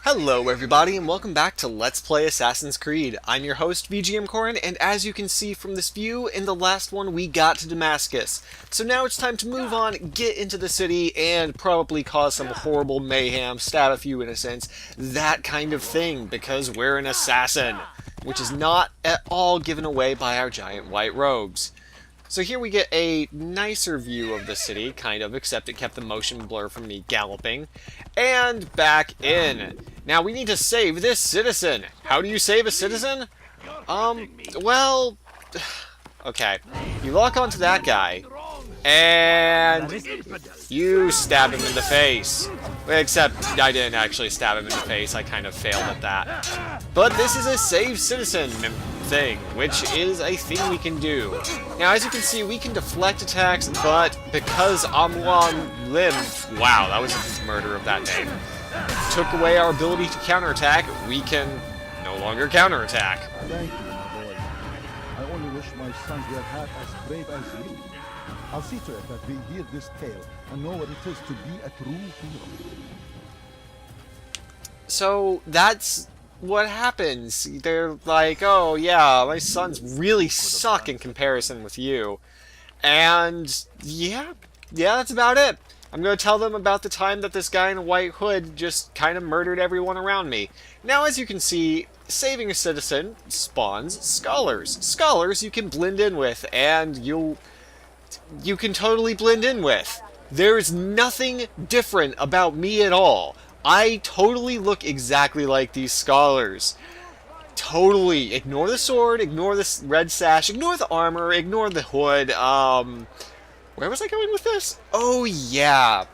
Hello everybody and welcome back to Let's Play Assassin's Creed. I'm your host VGMKoren, and as you can see from this view, in the last one we got to Damascus. So now it's time to move on, get into the city, and probably cause some horrible mayhem, stab a few innocents, that kind of thing, because we're an assassin, which is not at all given away by our giant white robes. So here we get a nicer view of the city, kind of, except it kept the motion blur from me galloping. And back in. Now we need to save this citizen. How do you save a citizen? Well... Okay. You lock onto that guy, and you stab him in the face. Except I didn't actually stab him in the face, I kind of failed at that. But this is a save citizen thing, which is a thing we can do. Now, as you can see, we can deflect attacks, but because Amwan Lim, wow, that was a murder of that name, took away our ability to counterattack, we can no longer counterattack. Thank you, my boy. I only wish my sons were half as brave as you. I'll see to it that they hear this tale and know what it is to be a true hero. So, that's what happens. They're like, oh yeah, my sons really suck in comparison with you. And yeah, that's about it. I'm going to tell them about the time that this guy in a white hood just kind of murdered everyone around me. Now, as you can see, saving a citizen spawns scholars. Scholars you can blend in with, and you can totally blend in with. There's nothing different about me at all. I totally look exactly like these scholars. Totally. Ignore the sword, ignore the red sash, ignore the armor, ignore the hood. Where was I going with this? Oh, yeah.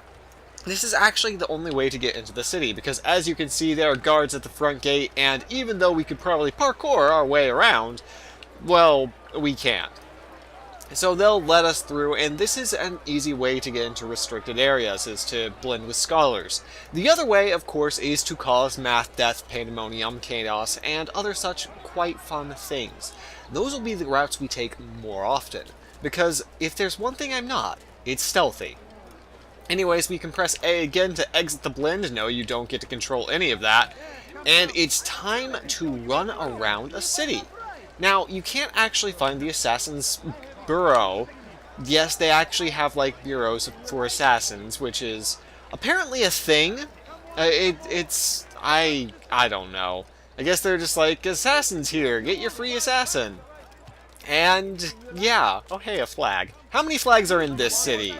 This is actually the only way to get into the city, because as you can see, there are guards at the front gate, and even though we could probably parkour our way around, well, we can't. So they'll let us through, and this is an easy way to get into restricted areas, is to blend with scholars. The other way, of course, is to cause math, death, pandemonium, chaos, and other such quite fun things. Those will be the routes we take more often, because if there's one thing I'm not, it's stealthy. Anyways, we can press A again to exit the blend. No, you don't get to control any of that. And it's time to run around a city. Now, you can't actually find the assassin's bureau. Yes, they actually have like bureaus for assassins, which is apparently a thing. I don't know. I guess they're just like, assassins here, get your free assassin. And yeah, oh hey, a flag. How many flags are in this city?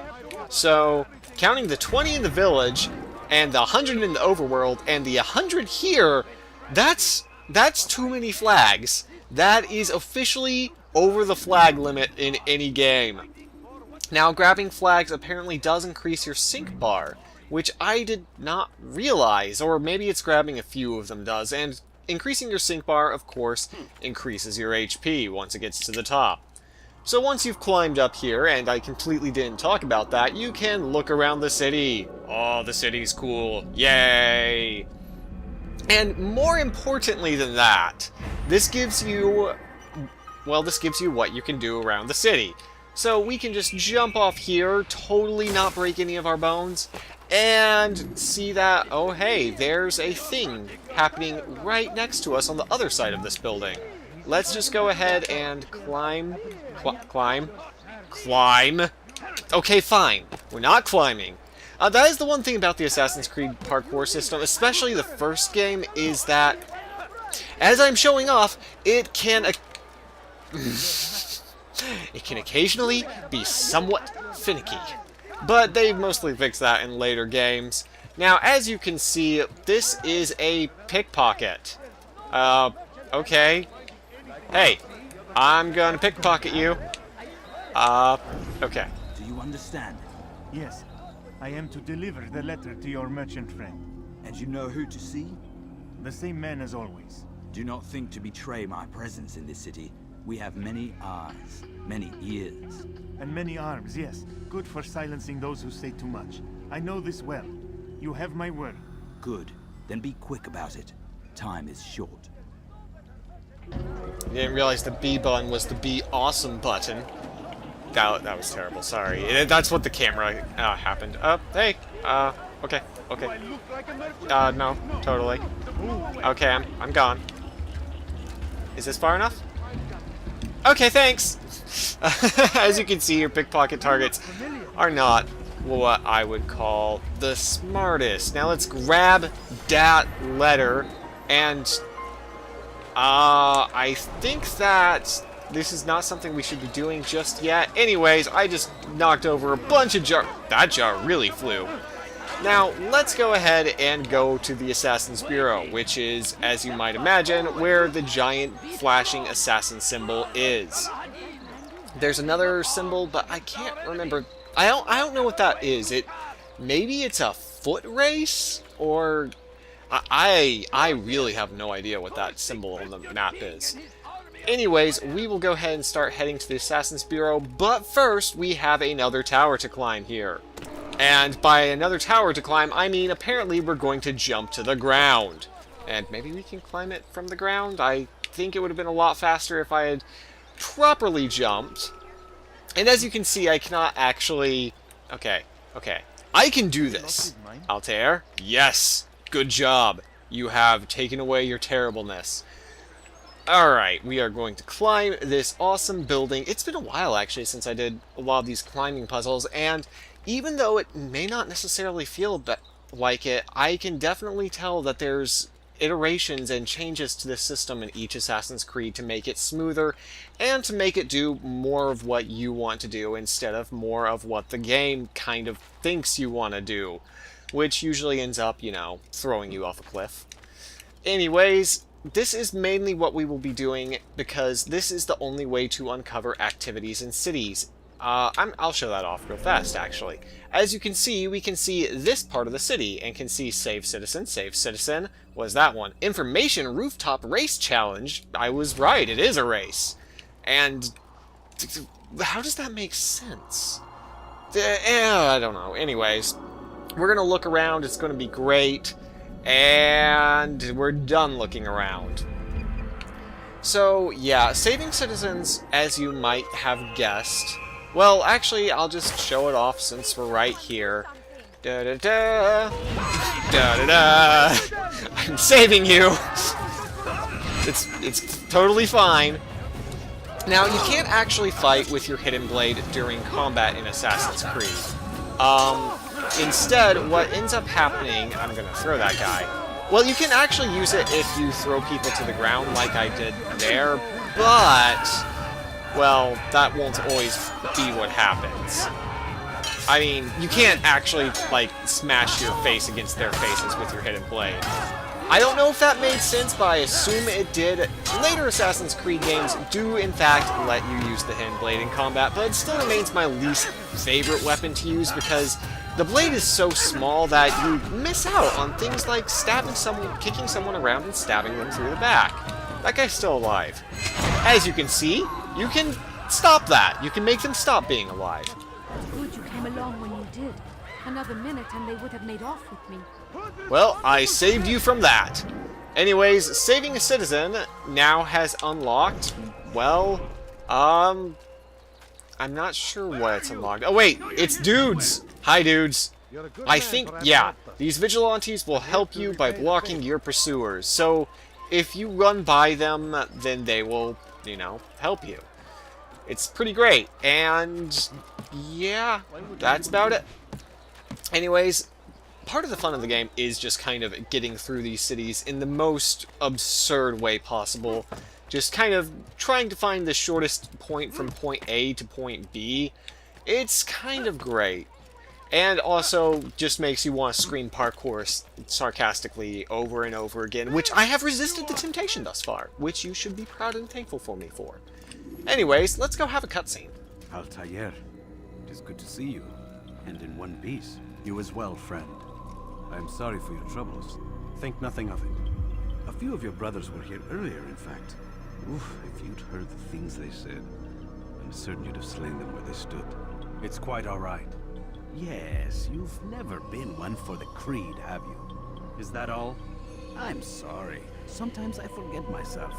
So, counting the 20 in the village, and the 100 in the overworld, and the 100 here, that's too many flags. That is officially over the flag limit in any game. Now, grabbing flags apparently does increase your sync bar, which I did not realize, or maybe it's grabbing a few of them does, and increasing your sync bar, of course, increases your HP once it gets to the top. So once you've climbed up here, and I completely didn't talk about that, you can look around the city. Oh, the city's cool. Yay! And more importantly than that, this gives you what you can do around the city. So we can just jump off here, totally not break any of our bones, and see that, oh hey, there's a thing happening right next to us on the other side of this building. Let's just go ahead and climb. Climb. Okay, fine. We're not climbing. That is the one thing about the Assassin's Creed parkour system, especially the first game, is that, as I'm showing off, it can occasionally be somewhat finicky. But they've mostly fixed that in later games. Now, as you can see, this is a pickpocket. Okay. Hey, I'm gonna pickpocket you. Okay. Do you understand? Yes, I am to deliver the letter to your merchant friend. And you know who to see? The same man as always. Do not think to betray my presence in this city. We have many eyes, many ears. And many arms, yes. Good for silencing those who say too much. I know this well. You have my word. Good. Then be quick about it. Time is short. I didn't realize the B button was the Be Awesome button. That was terrible, sorry. That's what the camera happened. Hey, Okay, Do okay. I look like a mercenary? No, totally. Move away. Okay, I'm gone. Is this far enough? Okay, thanks! As you can see, your pickpocket targets are not what I would call the smartest. Now let's grab that letter, and I think that this is not something we should be doing just yet. Anyways, I just knocked over a bunch of jar. That jar really flew. Now, let's go ahead and go to the Assassin's Bureau, which is, as you might imagine, where the giant flashing assassin symbol is. There's another symbol, but I can't remember. I don't know what that is. Maybe it's a foot race, or I really have no idea what that symbol on the map is. Anyways, we will go ahead and start heading to the Assassin's Bureau, but first we have another tower to climb here. And by another tower to climb, I mean apparently we're going to jump to the ground. And maybe we can climb it from the ground? I think it would have been a lot faster if I had properly jumped. And as you can see, I cannot actually... Okay. I can do this. Altair? Yes! Good job. You have taken away your terribleness. Alright, we are going to climb this awesome building. It's been a while, actually, since I did a lot of these climbing puzzles, and even though it may not necessarily feel like it, I can definitely tell that there's iterations and changes to the system in each Assassin's Creed to make it smoother and to make it do more of what you want to do instead of more of what the game kind of thinks you want to do, which usually ends up, you know, throwing you off a cliff. Anyways, this is mainly what we will be doing because this is the only way to uncover activities in cities. I'll show that off real fast, actually. As you can see, we can see this part of the city, and can see Save Citizen, what is that one? Information Rooftop Race Challenge. I was right, it is a race. And how does that make sense? I don't know. Anyways, we're gonna look around, it's gonna be great, and we're done looking around. So, yeah, saving citizens, as you might have guessed. Well, actually, I'll just show it off since we're right here. Da-da-da! Da-da-da! I'm saving you! It's totally fine. Now, you can't actually fight with your hidden blade during combat in Assassin's Creed. Instead, what ends up happening... I'm gonna throw that guy. Well, you can actually use it if you throw people to the ground like I did there, but... well, that won't always be what happens. I mean, you can't actually, like, smash your face against their faces with your hidden blade. I don't know if that made sense, but I assume it did. Later Assassin's Creed games do, in fact, let you use the hidden blade in combat, but it still remains my least favorite weapon to use because the blade is so small that you miss out on things like stabbing someone, kicking someone around and stabbing them through the back. That guy's still alive. As you can see, you can stop that. You can make them stop being alive. Good you came along when you did. Another minute and they would have made off with me. Well, I saved you from that. Anyways, saving a citizen now has unlocked, well, I'm not sure what it's unlocked. Oh wait, it's dudes! Hi dudes. I think, yeah, these vigilantes will help you by blocking your pursuers. So, if you run by them, then they will, you know, help you. It's pretty great, and yeah, that's about it. Anyways, part of the fun of the game is just kind of getting through these cities in the most absurd way possible. Just kind of trying to find the shortest point from point A to point B. It's kind of great. And also just makes you want to scream parkour sarcastically over and over again, which I have resisted the temptation thus far, which you should be proud and thankful for me for. Anyways, let's go have a cutscene. Altair, it is good to see you, and in one piece. You as well, friend. I am sorry for your troubles. Think nothing of it. A few of your brothers were here earlier, in fact. Oof, if you'd heard the things they said, I'm certain you'd have slain them where they stood. It's quite all right. Yes, you've never been one for the creed, have you? Is that all? I'm sorry. Sometimes I forget myself.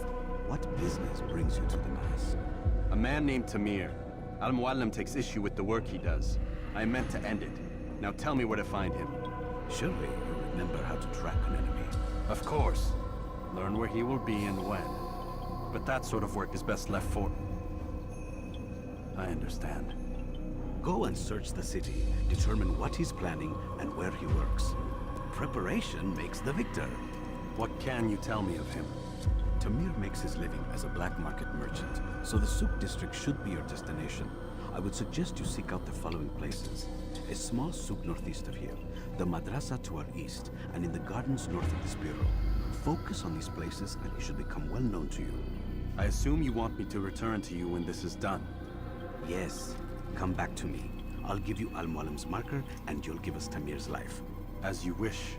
What business brings you to the Mass? A man named Tamir. Al-Muallim takes issue with the work he does. I meant to end it. Now tell me where to find him. Surely you remember how to track an enemy. Of course. Learn where he will be and when. But that sort of work is best left for... I understand. Go and search the city, determine what he's planning and where he works. Preparation makes the victor. What can you tell me of him? Tamir makes his living as a black market merchant, so the souk district should be your destination. I would suggest you seek out the following places. A small souk northeast of here, the madrasa to our east, and in the gardens north of this bureau. Focus on these places and he should become well known to you. I assume you want me to return to you when this is done. Yes, come back to me. I'll give you Al-Mualim's marker and you'll give us Tamir's life. As you wish.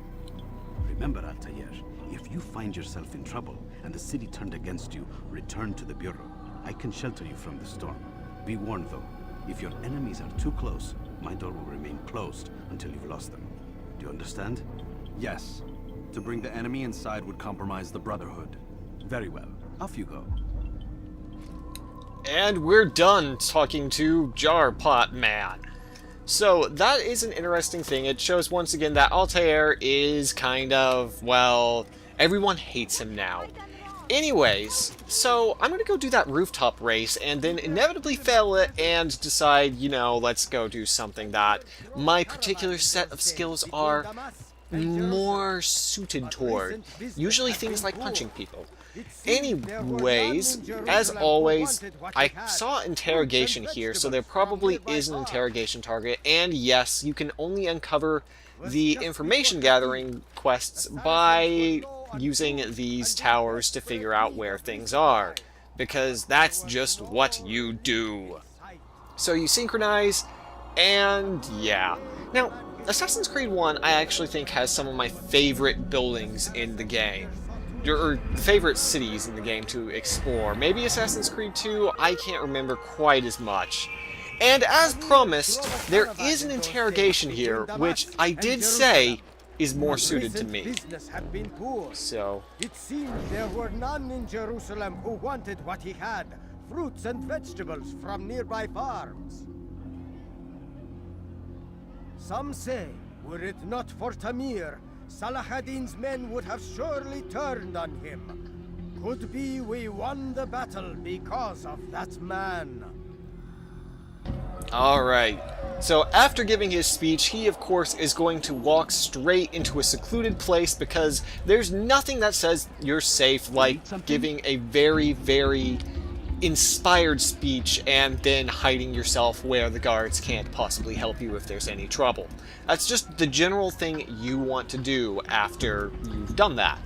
Remember, Altair, if you find yourself in trouble and the city turned against you, return to the bureau. I can shelter you from the storm. Be warned though, if your enemies are too close, my door will remain closed until you've lost them. Do you understand? Yes. To bring the enemy inside would compromise the Brotherhood. Very well. Off you go. And we're done talking to Jar Pot Man. So, that is an interesting thing. It shows once again that Altair is kind of, well, everyone hates him now. Anyways, so I'm gonna go do that rooftop race and then inevitably fail it and decide, you know, let's go do something that my particular set of skills are more suited toward. Usually things like punching people. Anyways, as always, I saw interrogation here, so there probably is an interrogation target, and yes, you can only uncover the information gathering quests by using these towers to figure out where things are, because that's just what you do. So you synchronize, and yeah. Now, Assassin's Creed 1 I actually think has some of my favorite buildings in the game. Or favorite cities in the game to explore. Maybe Assassin's Creed 2, I can't remember quite as much. And as promised, there is an interrogation here, which I did say is more suited to me. So, it seemed there were none in Jerusalem who wanted what he had, fruits and vegetables from nearby farms. Some say, were it not for Tamir, Salah ad-Din's men would have surely turned on him. Could be we won the battle because of that man. alright. So after giving his speech, he of course is going to walk straight into a secluded place because there's nothing that says you're safe like giving a very, very inspired speech and then hiding yourself where the guards can't possibly help you if there's any trouble. That's just the general thing you want to do after you've done that.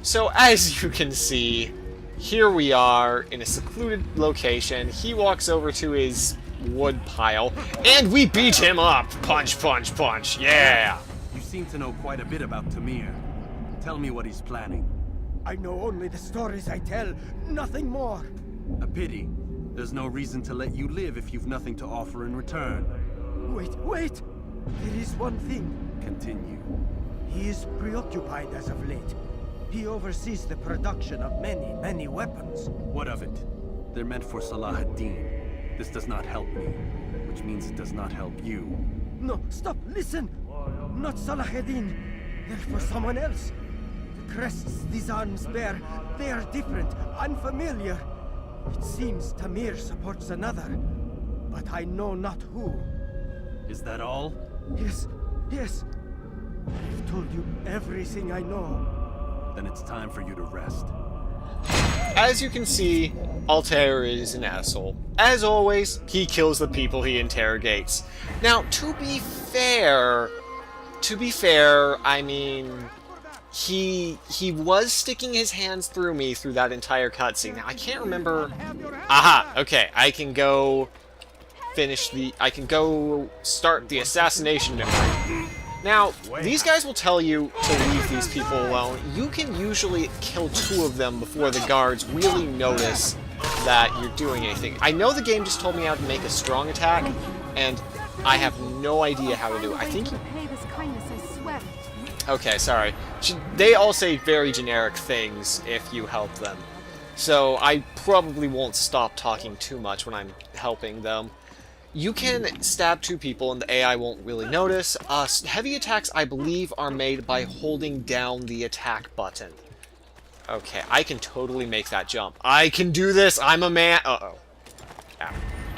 So as you can see, here we are in a secluded location. He walks over to his wood pile, and we beat him up! Punch, punch, punch, yeah! You seem to know quite a bit about Tamir. Tell me what he's planning. I know only the stories I tell, nothing more. A pity. There's no reason to let you live if you've nothing to offer in return. Wait! There is one thing. Continue. He is preoccupied as of late. He oversees the production of many, many weapons. What of it? They're meant for Salah ad-Din. This does not help me, which means it does not help you. No, stop, listen! Not Salah ad-Din. They're for someone else. The crests these arms bear, they are different, unfamiliar. It seems Tamir supports another, but I know not who. Is that all? Yes. I've told you everything I know. Then it's time for you to rest. As you can see, Altair is an asshole. As always, he kills the people he interrogates. Now, to be fair, I mean, he was sticking his hands through me through that entire cutscene. Now, I can't remember... Aha! Okay, I can go start the assassination memory. Now, these guys will tell you to leave these people alone. You can usually kill 2 of them before the guards really notice that you're doing anything. I know the game just told me how to make a strong attack, and I have no idea how to do it. I think you... Pay this kindness, I swear. Okay, sorry. They all say very generic things if you help them. So I probably won't stop talking too much when I'm helping them. you can stab 2 people and the AI won't really notice. Heavy attacks, I believe, are made by holding down the attack button. Okay, I can totally make that jump. I can do this! I'm a man! Uh-oh. Ow.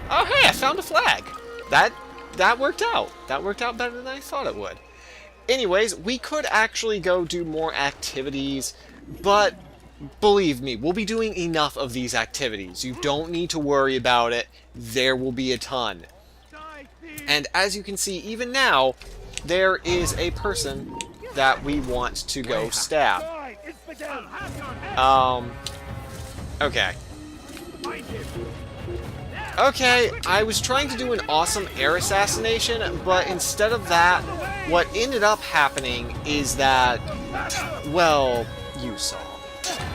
Oh, hey, I found a flag! That worked out. That worked out better than I thought it would. Anyways, we could actually go do more activities, but believe me, we'll be doing enough of these activities. You don't need to worry about it. There will be a ton. And as you can see, even now, there is a person that we want to go stab. Okay. Okay, I was trying to do an awesome air assassination, but instead of that, what ended up happening is that, well, you saw.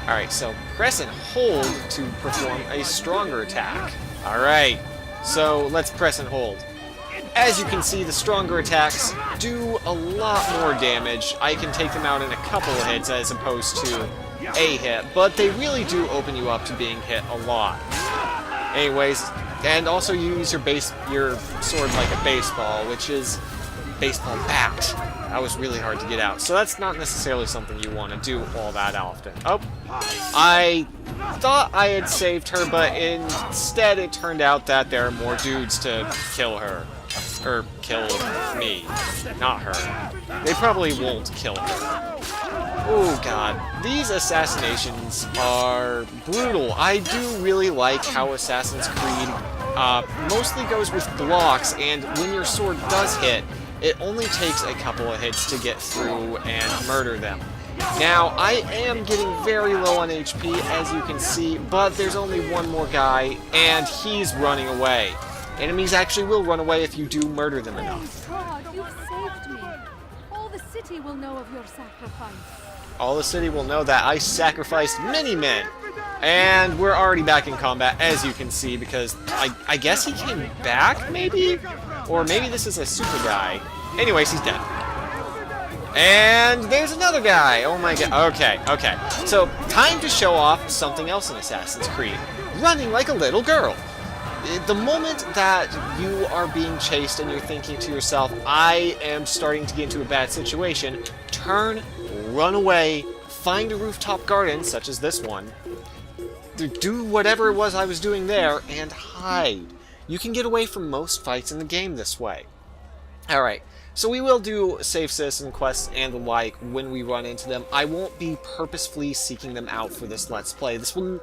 Alright, so press and hold to perform a stronger attack. Alright, so let's press and hold. As you can see, the stronger attacks do a lot more damage. I can take them out in a couple of hits as opposed to a hit, but they really do open you up to being hit a lot. Anyways, and also you use your sword like a baseball, which is baseball bat. That was really hard to get out, so that's not necessarily something you want to do all that often. Oh, I thought I had saved her, but instead it turned out that there are more dudes to kill her. Or kill me, not her. They probably won't kill her. Oh god, these assassinations are brutal. I do really like how Assassin's Creed mostly goes with blocks, and when your sword does hit, it only takes a couple of hits to get through and murder them. Now, I am getting very low on HP, as you can see, but there's only one more guy, and he's running away. Enemies actually will run away if you do murder them enough. God, you've saved me. All the city will know of your sacrifice. All the city will know that I sacrificed many men. And we're already back in combat, as you can see, because I guess he came back, maybe? Or maybe this is a super guy. Anyways, he's dead. And there's another guy! Oh my god. Okay. So, time to show off something else in Assassin's Creed. Running like a little girl. The moment that you are being chased and you're thinking to yourself, I am starting to get into a bad situation, turn, run away, find a rooftop garden, such as this one, do whatever it was I was doing there, and hide. You can get away from most fights in the game this way. Alright, so we will do save citizen quests and the like when we run into them. I won't be purposefully seeking them out for this Let's Play. This will...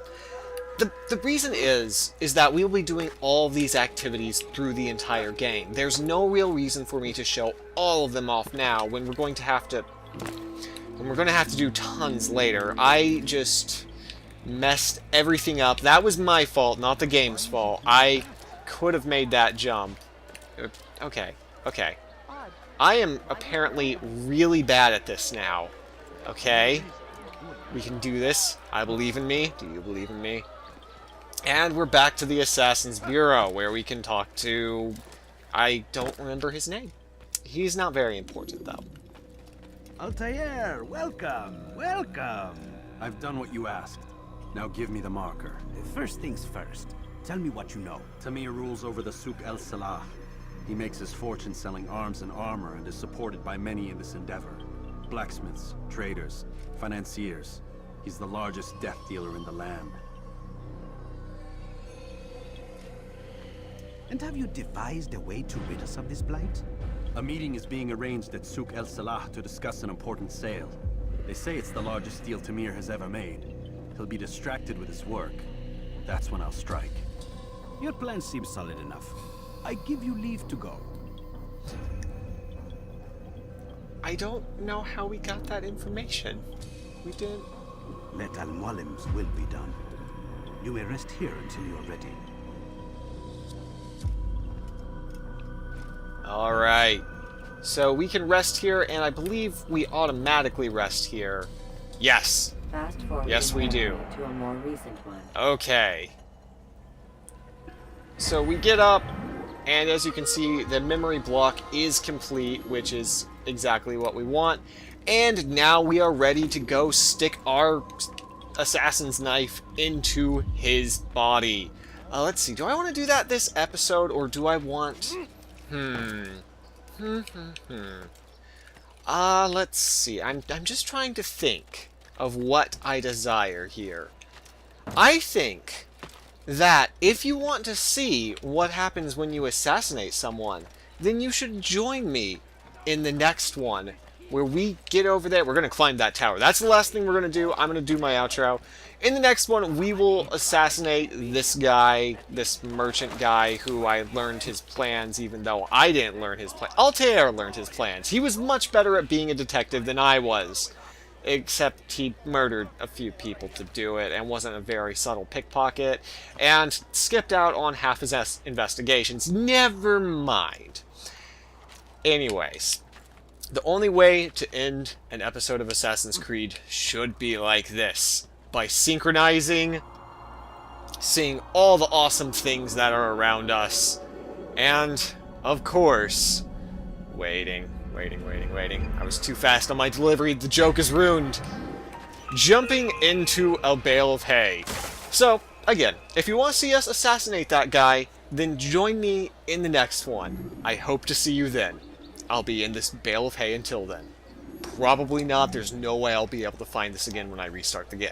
The reason is that we'll be doing all these activities through the entire game. There's no real reason for me to show all of them off now when we're going to have to do tons later. I just messed everything up. That was my fault, not the game's fault. I could have made that jump. Okay. I am apparently really bad at this now. Okay? We can do this. I believe in me. Do you believe in me? And we're back to the Assassin's Bureau, where we can talk to... I don't remember his name. He's not very important, though. Altair, welcome! I've done what you asked. Now give me the marker. First things first. Tell me what you know. Tamir rules over the Souk El Salah. He makes his fortune selling arms and armor and is supported by many in this endeavor. Blacksmiths, traders, financiers. He's the largest death dealer in the land. And have you devised a way to rid us of this blight? A meeting is being arranged at Souk El Salah to discuss an important sale. They say it's the largest deal Tamir has ever made. He'll be distracted with his work. That's when I'll strike. Your plan seems solid enough. I give you leave to go. I don't know how we got that information. We didn't... Let Al-Mualim's will be done. You may rest here until you're ready. Alright. So we can rest here, and I believe we automatically rest here. Yes. Fast forward Yes, we do. to a more recent one. Okay. So we get up, and as you can see, the memory block is complete, which is exactly what we want. And now we are ready to go stick our assassin's knife into his body. Let's see. Do I want to do that this episode, or do I want... let's see. I'm just trying to think of what I desire here. I think that if you want to see what happens when you assassinate someone, then you should join me in the next one, where we get over there. We're going to climb that tower. That's the last thing we're going to do. I'm going to do my outro. In the next one, we will assassinate this guy, this merchant guy, who I learned his plans, even though I didn't learn his plans. Altair learned his plans. He was much better at being a detective than I was. Except he murdered a few people to do it, and wasn't a very subtle pickpocket, and skipped out on half his investigations. Never mind. Anyways, the only way to end an episode of Assassin's Creed should be like this. By synchronizing, seeing all the awesome things that are around us, and, of course, waiting. I was too fast on my delivery. The joke is ruined. Jumping into a bale of hay. So, again, if you want to see us assassinate that guy, then join me in the next one. I hope to see you then. I'll be in this bale of hay until then. Probably not. There's no way I'll be able to find this again when I restart the game.